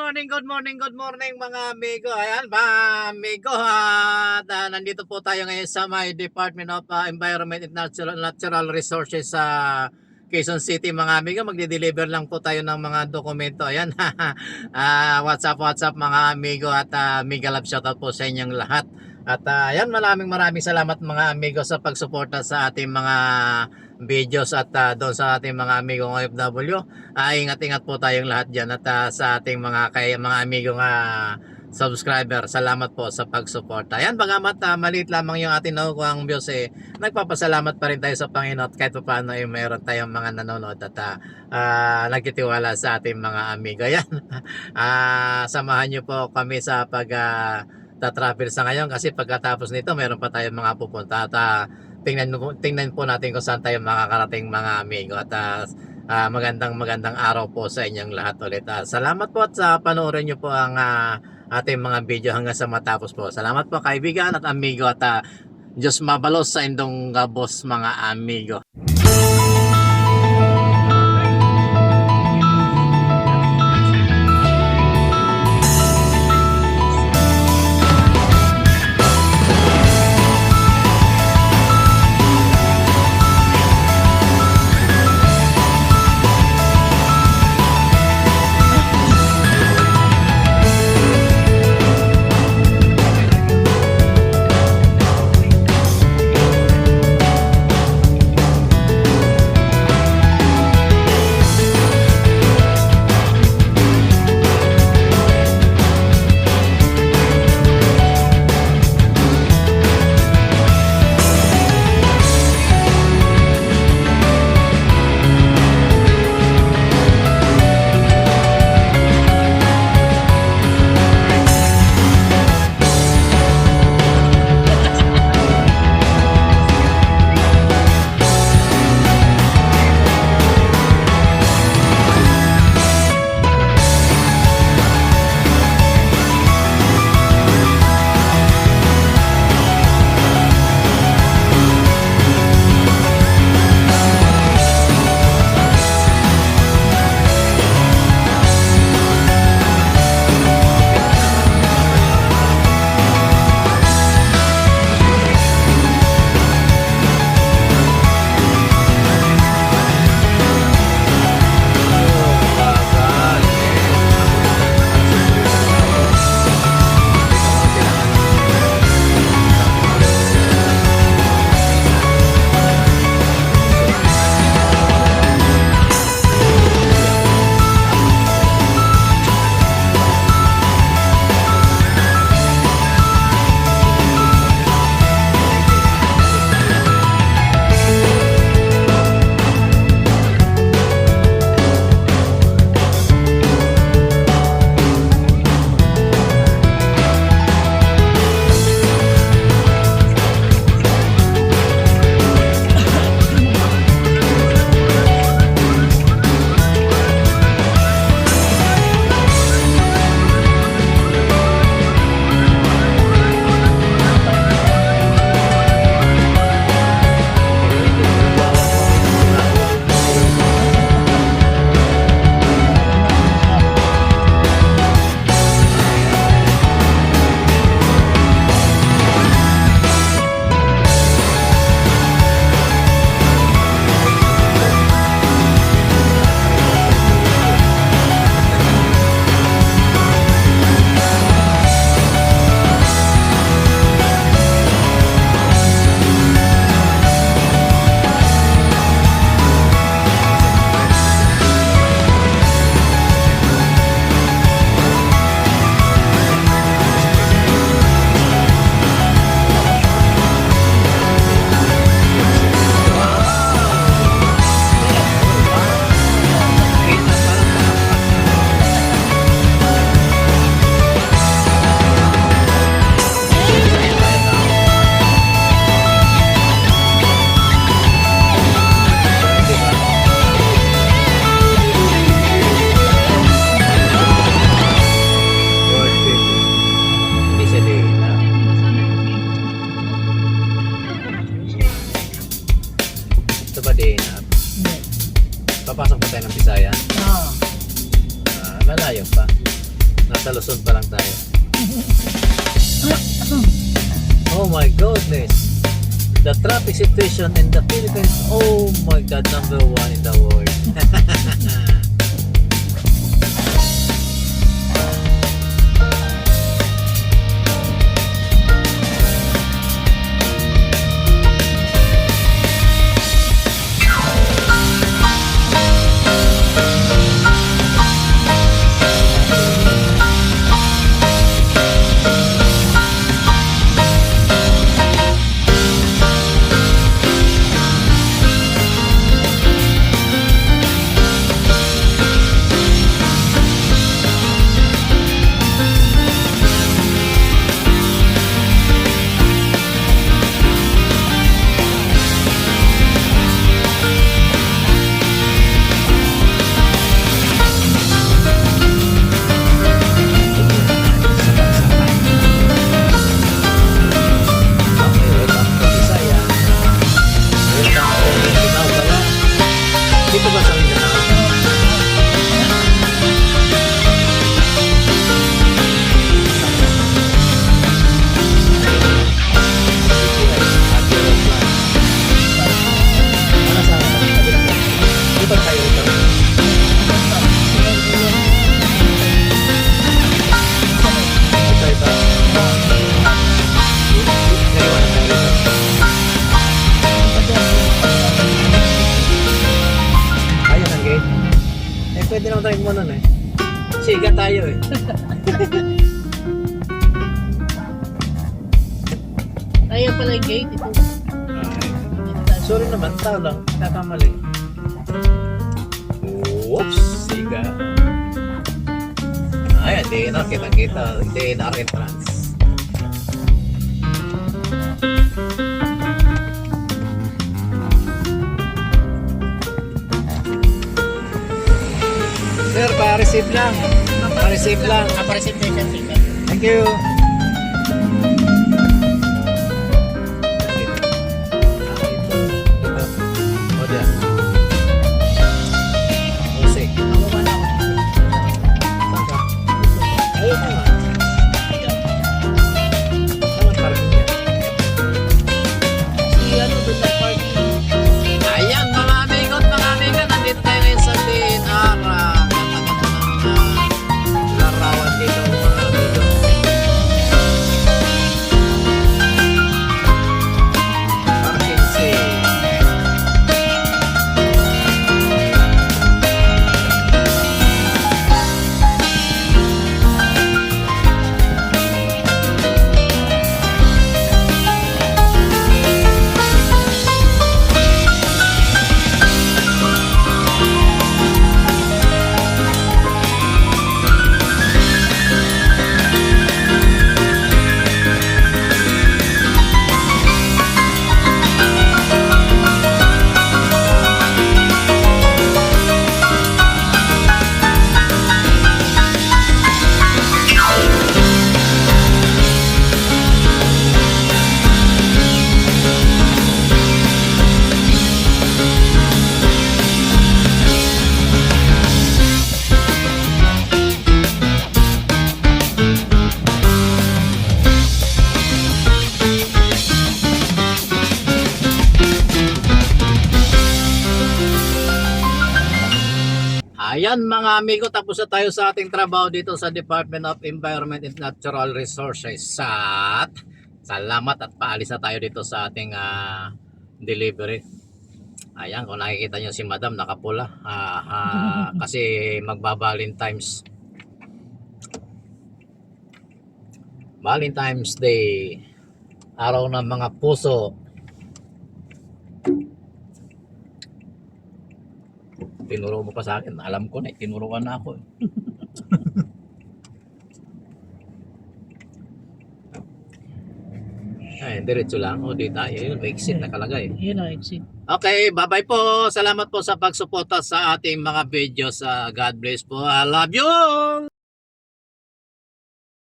good morning mga amigo. Ayan ba, amigo. At nandito po tayo ngayon sa may Department of Environment and Natural Resources sa Quezon City mga amigo. Magde-deliver lang po tayo ng mga dokumento. Ayan. What's up mga amigo at mega love shoutout po sa inyong lahat. At ayan, maraming salamat mga amigo sa pagsuporta sa ating mga videos at doon sa ating mga amigong OFW. Ingat-ingat po tayong lahat dyan at sa ating mga amigong subscriber. Salamat po sa pagsuporta. Ayan, bagamat maliit lamang yung ating nakukuhang views, nagpapasalamat pa rin tayo sa Panginoon at kahit pa paano mayroon tayong mga nanonood at nagtitiwala sa ating mga amigo. Ayan, samahan nyo po kami sa tatravel sa ngayon kasi pagkatapos nito mayroon pa tayong mga pupunta at tingnan po natin kung saan tayo makakarating mga amigo at magandang araw po sa inyong lahat ulit. Salamat po at sa panoorin nyo po ang ating mga video hanggang sa matapos po. Salamat po kaibigan at amigo at Diyos mabalos sa indong gabos mga amigo. nasa Luzon pa lang tayo. Oh my goodness. The traffic situation in the Philippines, oh my God, number 1 in the world. Dito ba sa Mindanao? Dito tayo ito. Ito, ito. Naiwan na tayo dito. Ayun ang gate. Eh, pwede naman tayong muna eh. Siga tayo eh. Ayan pala yung gate ito. Sorry naman, tao lang. Kakamali. Whoops! Siga. Ayan, di na. Kita-kita. Di na entrance. Sir, pa-receive lang. Pa-receive lang. Aparecit na siya sila. Thank you. O diyan. Musik. Mawawa na ako. Saan ka? Ayun na nga. Saan ang parking niya? Si ano doon na parking. Ayan mga amigo at mga amiga, nandito tayo ngayon sa Dinara. Ganda-ganda ng larawan dito mga amigo. Parking safe. Ayan mga amigo, tapos na tayo sa ating trabaho dito sa Department of Environment and Natural Resources. At salamat at paalis na tayo dito sa ating delivery. Ayan, kung nakikita nyo si Madam nakapula. Kasi magba-Valentine's Day, araw ng mga puso. Tinuro mo pa sa akin. Alam ko na, tinuruan na ako. Ay, diretso lang. O, di tayo. Yun, may exit nakalagay. Yun ang exit. Okay, bye-bye po. Salamat po sa pagsuporta sa ating mga videos. God bless po. I love you all!